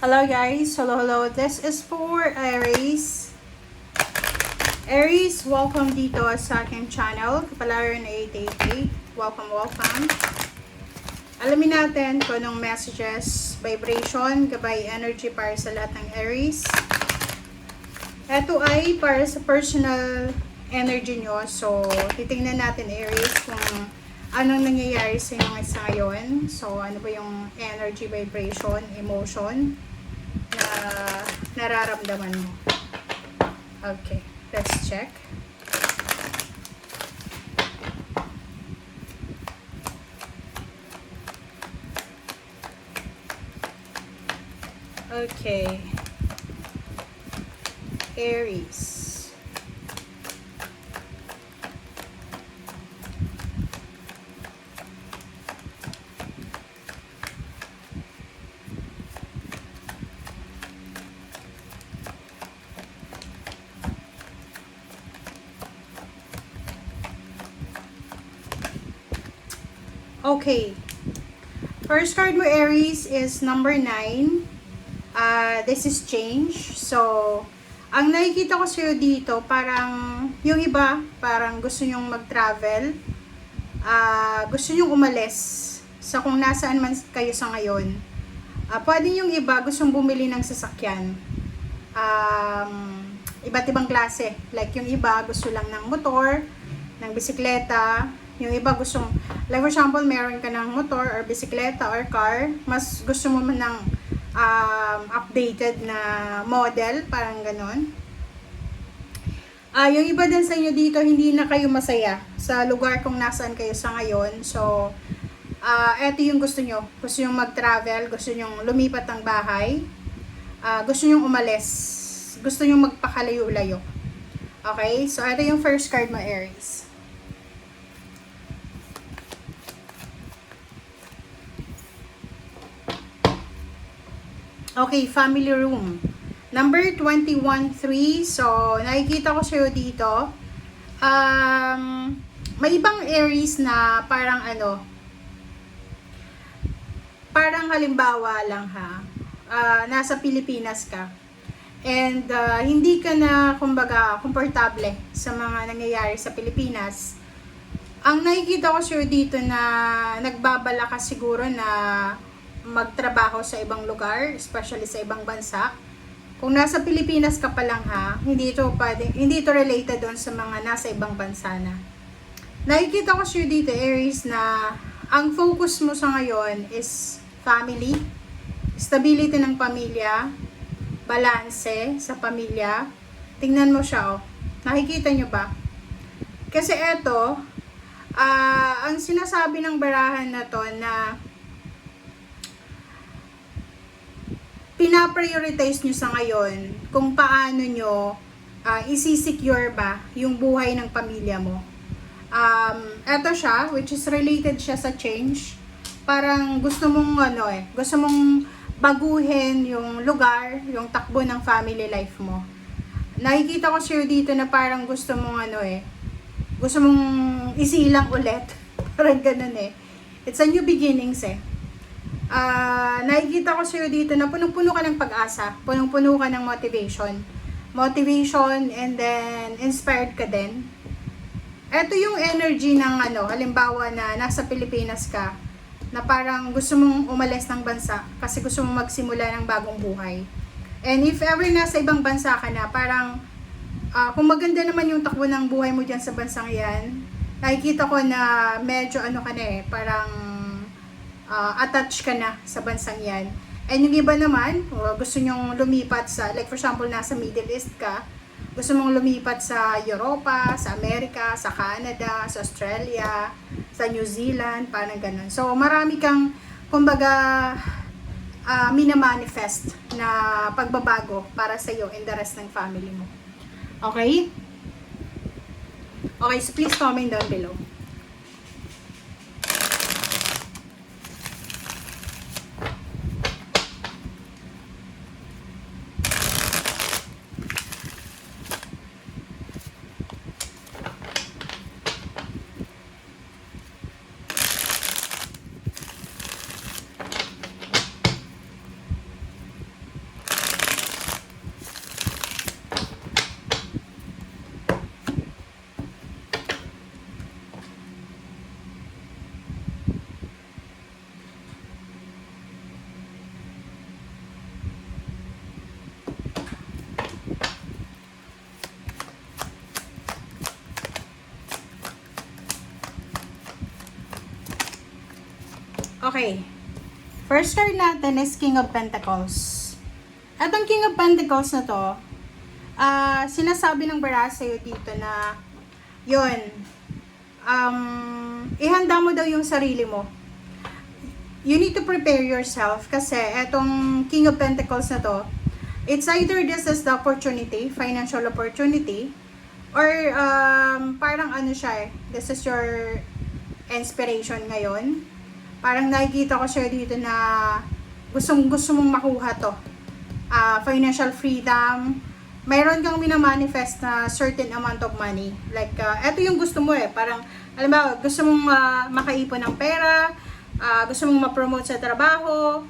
Hello guys, hello. This is for Aries. Aries, welcome dito sa aking channel, Kapalaran 888. Welcome. Alamin natin kung anong messages, vibration, gabay energy para sa lahat ng Aries. Ito ay para sa personal energy nyo. So, titingnan natin Aries kung anong nangyayari sa inyo ngayon. So, ano ba yung energy, vibration, emotion na nararamdaman mo. Okay, let's check. Okay. Aries. Okay. First card mo, Aries, is number 9. This is change. So, ang nakikita ko sa'yo dito, parang yung iba, parang gusto nyong mag-travel. Gusto nyong umalis sa kung nasaan man kayo sa ngayon. Pwede yung iba, gustong bumili ng sasakyan. Iba't ibang klase. Like yung iba, gusto lang ng motor, ng bisikleta. Yung iba gustong, like for example, meron ka ng motor or bisikleta or car, mas gusto mo man ng updated na model, parang ganon. Yung iba din sa inyo dito, hindi na kayo masaya sa lugar kung nasaan kayo sa ngayon. So, eto yung gusto nyo. Gusto nyo mag-travel, gusto nyo lumipat ng bahay, gusto nyo umalis, gusto nyo magpakalayo-layo. Okay? So, eto yung first card mo, Aries. Okay, family room. Number 21-3. So, nakikita ko sa'yo dito. May ibang Aries na parang parang halimbawa lang ha. Nasa Pilipinas ka. And hindi ka na, kumbaga, komportable sa mga nangyayari sa Pilipinas. Ang nakikita ko sa'yo dito na nagbabala ka siguro na magtrabaho sa ibang lugar, especially sa ibang bansa. Kung nasa Pilipinas ka pa lang ha, hindi ito related doon sa mga nasa ibang bansa na. Nakikita ko siya dito, Aries, na ang focus mo sa ngayon is family, stability ng pamilya, balanse sa pamilya. Tingnan mo siya, oh. Nakikita nyo ba? Kasi eto, ang sinasabi ng barahan na to na pina-prioritize nyo sa ngayon kung paano nyo isi-secure ba yung buhay ng pamilya mo. Eto siya, which is related siya sa change. Parang gusto mong gusto mong baguhin yung lugar, yung takbo ng family life mo. Nakikita ko siya dito na parang gusto mong gusto mong isilang ulit. Parang ganun eh. It's a new beginnings eh. Nakikita ko sa'yo dito na punong-puno ka ng pag-asa, punong-puno ka ng motivation, and then inspired ka din. Ito yung energy ng halimbawa na nasa Pilipinas ka, na parang gusto mong umalis ng bansa kasi gusto mong magsimula ng bagong buhay. And if ever nasa ibang bansa ka na, parang kung maganda naman yung takbo ng buhay mo dyan sa bansang yan, nakikita ko na medyo parang attached ka na sa bansang yan. And yung iba naman, gusto nyong lumipat sa, like for example, nasa Middle East ka, gusto mong lumipat sa Europa, sa Amerika, sa Canada, sa Australia, sa New Zealand, parang ganun. So, marami kang, kumbaga, minamanifest na pagbabago para sa iyo and the rest ng family mo. Okay? Okay, so please comment down below. Okay. First card natin is King of Pentacles. Atong King of Pentacles na to, sinasabi ng bara sa'yo dito na, yun, ihanda mo daw yung sarili mo. You need to prepare yourself kasi etong King of Pentacles na to, it's either this is the opportunity, financial opportunity, or parang ano siya this is your inspiration ngayon. Parang nakikita ko siya dito na gusto mong makuha to. Financial freedom. Mayroon kang minamanifest na certain amount of money. Like, eto yung gusto mo Parang, alam mo, gusto mong makaipon ng pera, gusto mong ma-promote sa trabaho,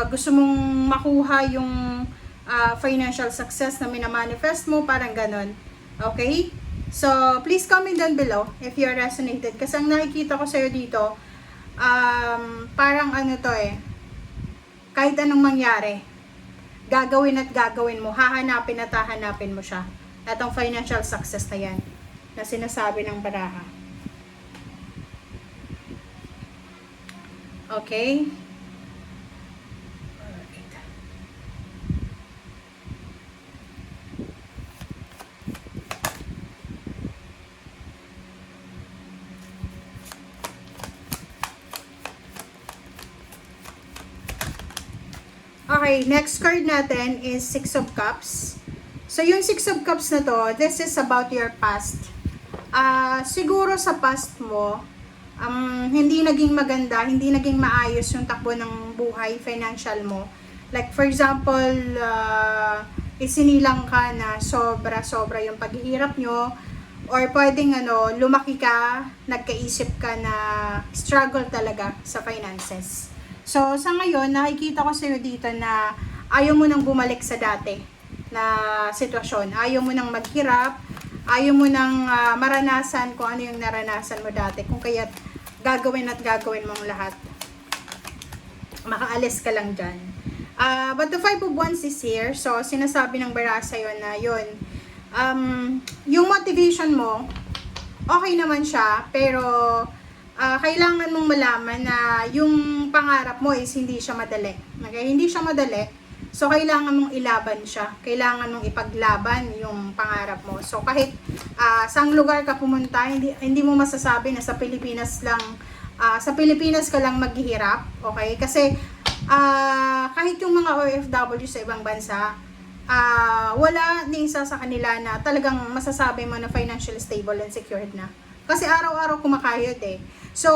gusto mong makuha yung financial success na minamanifest mo, parang ganon. Okay? So, please comment down below if you're resonated. Kasi ang nakikita ko sa'yo dito, parang ano to kahit anong mangyari, gagawin at gagawin mo, hahanapin at hahanapin mo siya. Atong financial success na yan, na sinasabi ng baraha. Okay? Okay, next card natin is Six of Cups. So, yung Six of Cups na to, this is about your past. Siguro sa past mo, hindi naging maganda, hindi naging maayos yung takbo ng buhay, financial mo. Like, for example, isinilang ka na sobra-sobra yung paghihirap nyo, or pwedeng lumaki ka, nagkaisip ka na struggle talaga sa finances. So, sa ngayon, nakikita ko sa'yo dito na ayaw mo nang bumalik sa dati na sitwasyon. Ayaw mo nang maghirap, ayaw mo nang maranasan kung ano yung naranasan mo dati. Kung kaya't gagawin at gagawin mong lahat. Makaalis ka lang dyan. But the Five of Wands is here. So, sinasabi ng bara sa'yo na yun. Yung motivation mo, okay naman siya, pero kailangan mong malaman na yung pangarap mo is hindi siya madali. Okay? Hindi siya madali. So, kailangan mong ilaban siya. Kailangan mong ipaglaban yung pangarap mo. So, kahit saang lugar ka pumunta, hindi mo masasabi na sa Pilipinas lang, sa Pilipinas ka lang maghihirap. Okay? Kasi, kahit yung mga OFW sa ibang bansa, wala ni isa sa kanila na talagang masasabi mo na financially stable and secured na. Kasi araw-araw kumakayod So,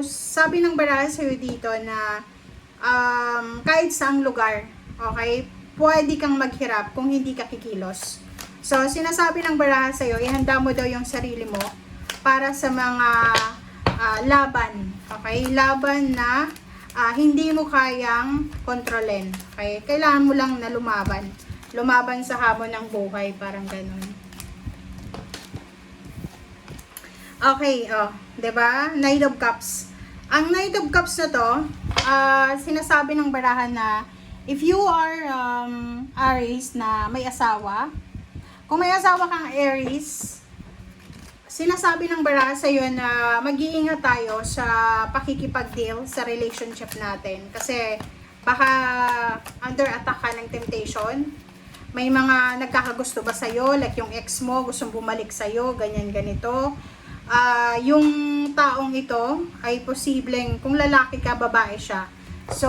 sabi ng baraha sa'yo dito na kahit saang lugar, okay, pwede kang maghirap kung hindi ka kikilos. So, sinasabi ng baraha sa'yo, ihanda mo daw yung sarili mo para sa mga laban. Okay? Laban na hindi mo kayang kontrolin. Okay? Kailangan mo lang na lumaban. Lumaban sa hamon ng buhay, parang ganun. Okay, 'di ba? Knight of Cups. Ang Knight of Cups na 'to, sinasabi ng baraha na if you are Aries na may asawa, kung may asawa kang Aries, sinasabi ng baraha sa iyo na mag-iingat tayo sa pakikipag-deal sa relationship natin kasi baka under attack ka ng temptation. May mga nagkakagusto ba sa iyo, like yung ex mo gustong bumalik sa iyo, ganyan ganito. Yung taong ito ay posibleng kung lalaki ka, babae siya. So,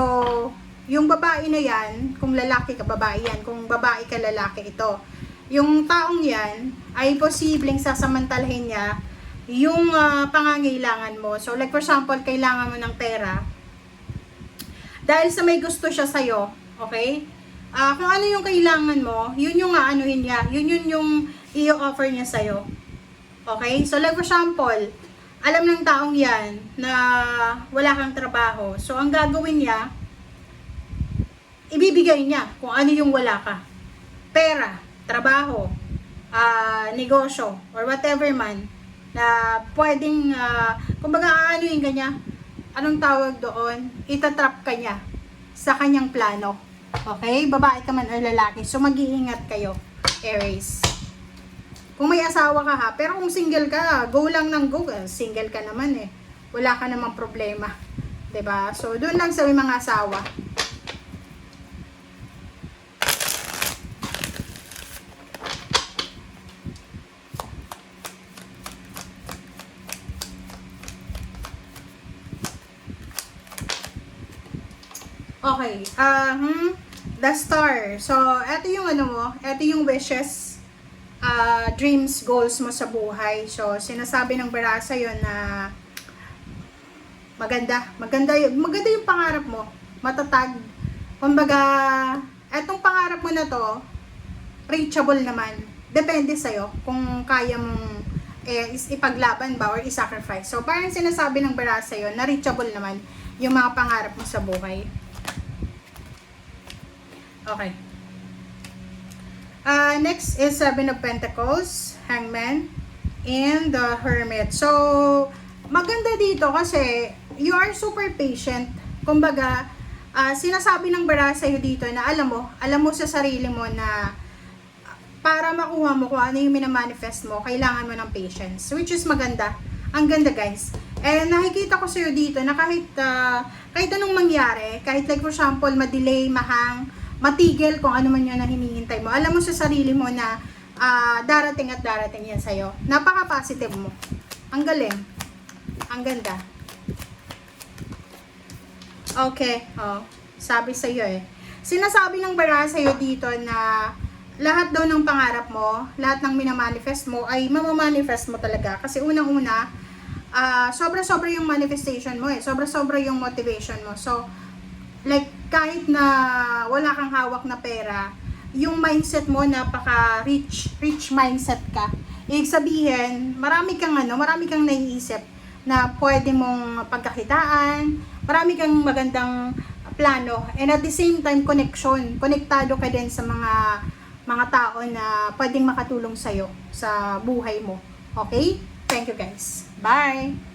yung babae na yan, kung lalaki ka, babae yan. Kung babae ka, lalaki ito. Yung taong yan ay posibleng sasamantalahin niya yung pangangailangan mo. So, like for example, kailangan mo ng pera. Dahil sa may gusto siya sa'yo, okay? Kung ano yung kailangan mo, yun yung aanuhin niya. Yun yung i-offer niya sa'yo. Okay? So, like for example, alam ng taong yan na wala kang trabaho. So, ang gagawin niya, ibibigay niya kung ano yung wala ka. Pera, trabaho, negosyo, or whatever man, na pwedeng, kumbaga aanuhin ka niya, anong tawag doon? Itatrap ka niya sa kanyang plano. Okay? Babae ka man or lalaki. So, mag-iingat kayo, Aries. Kung may asawa ka pero kung single ka, go lang ng go. Single ka naman wala ka namang problema. 'Diba? So, doon lang sa mga asawa. Okay. The star. So, eto yung ano mo, eto yung wishes, dreams, goals mo sa buhay. So, sinasabi ng bara sa'yo na maganda yung pangarap mo, matatag. Kumbaga, etong pangarap mo na to, reachable naman. Depende sa'yo kung kaya mong ipaglaban ba or i-sacrifice. So, parang sinasabi ng bara sa'yo na reachable naman yung mga pangarap mo sa buhay. Okay. Next is Seven of Pentacles, Hangman, and the Hermit. So, maganda dito kasi you are super patient. Kumbaga, sinasabi ng bara sa'yo dito na alam mo sa sarili mo na para makuha mo kung ano yung minamanifest mo, kailangan mo ng patience. Which is maganda. Ang ganda, guys. And nakikita ko sa'yo dito na kahit anong mangyari, kahit like for example, madelay, mahang, matigil kung ano man yun na hinihintay mo. Alam mo sa sarili mo na darating at darating yan sa'yo. Napaka-positive mo. Ang galing. Ang ganda. Okay. Sabi sa'yo sinasabi ng bara sa'yo dito na lahat daw ng pangarap mo, lahat ng minamanifest mo ay mamamanifest mo talaga. Kasi unang-una, sobra-sobra yung manifestation mo Sobra-sobra yung motivation mo. So, like, kahit na wala kang hawak na pera, yung mindset mo rich mindset ka. Ibig sabihin, marami kang naiisip na pwede mong pagkakitaan, marami kang magandang plano, and at the same time, konektado ka din sa mga tao na pwedeng makatulong sa'yo sa buhay mo. Okay? Thank you, guys. Bye!